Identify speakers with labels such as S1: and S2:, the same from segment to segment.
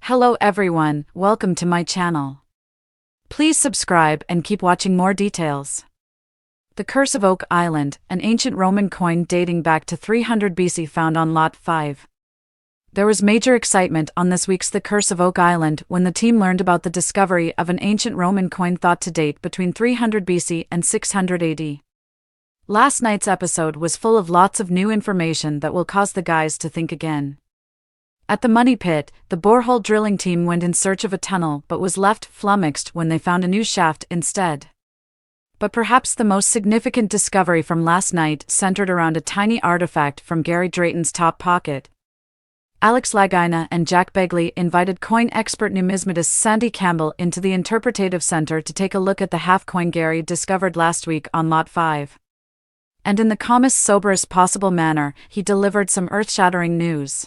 S1: Hello everyone, welcome to my channel. Please subscribe and keep watching more details. The Curse of Oak Island, an ancient Roman coin dating back to 300 BC found on Lot 5. There was major excitement on this week's The Curse of Oak Island when the team learned about the discovery of an ancient Roman coin thought to date between 300 BC and 600 AD. Last night's episode was full of lots of new information that will cause the guys to think again. At the Money Pit, the borehole drilling team went in search of a tunnel but was left flummoxed when they found a new shaft instead. But perhaps the most significant discovery from last night centered around a tiny artifact from Gary Drayton's top pocket. Alex Lagina and Jack Begley invited coin expert numismatist Sandy Campbell into the interpretative center to take a look at the half-coin Gary discovered last week on Lot 5. And in the calmest, soberest possible manner, he delivered some earth-shattering news.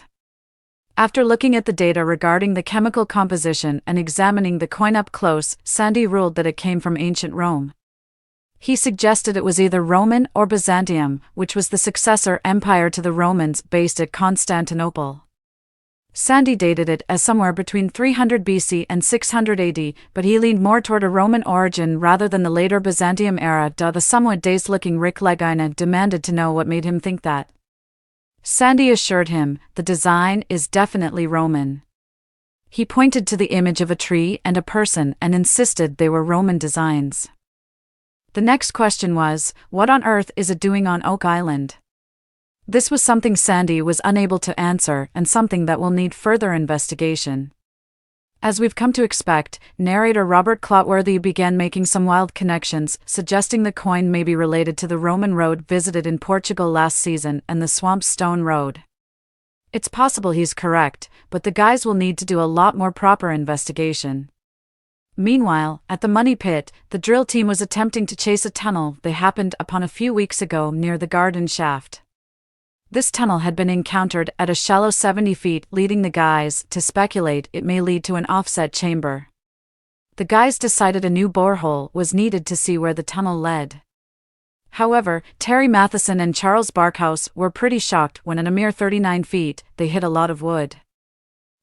S1: After looking at the data regarding the chemical composition and examining the coin up close, Sandy ruled that it came from ancient Rome. He suggested it was either Roman or Byzantium, which was the successor empire to the Romans based at Constantinople. Sandy dated it as somewhere between 300 BC and 600 AD, but he leaned more toward a Roman origin rather than the later Byzantium era. The somewhat dazed-looking Rick Lagina demanded to know what made him think that. Sandy assured him, the design is definitely Roman. He pointed to the image of a tree and a person and insisted they were Roman designs. The next question was, what on earth is it doing on Oak Island? This was something Sandy was unable to answer and something that will need further investigation. As we've come to expect, narrator Robert Clotworthy began making some wild connections, suggesting the coin may be related to the Roman road visited in Portugal last season and the Swamp Stone Road. It's possible he's correct, but the guys will need to do a lot more proper investigation. Meanwhile, at the Money Pit, the drill team was attempting to chase a tunnel they happened upon a few weeks ago near the garden shaft. This tunnel had been encountered at a shallow 70 feet, leading the guys to speculate it may lead to an offset chamber. The guys decided a new borehole was needed to see where the tunnel led. However, Terry Matheson and Charles Barkhouse were pretty shocked when at a mere 39 feet, they hit a lot of wood.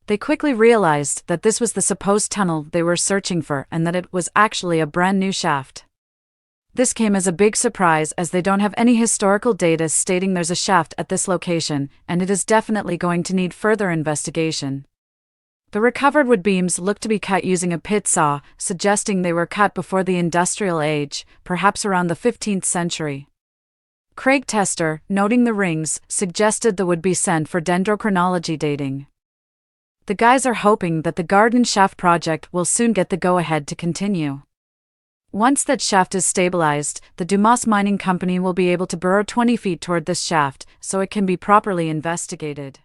S1: They quickly realized that this was the supposed tunnel they were searching for and that it was actually a brand new shaft. This came as a big surprise as they don't have any historical data stating there's a shaft at this location, and it is definitely going to need further investigation. The recovered wood beams look to be cut using a pit saw, suggesting they were cut before the industrial age, perhaps around the 15th century. Craig Tester, noting the rings, suggested the wood be sent for dendrochronology dating. The guys are hoping that the garden shaft project will soon get the go-ahead to continue. Once that shaft is stabilized, the Dumas Mining Company will be able to burrow 20 feet toward this shaft, so it can be properly investigated.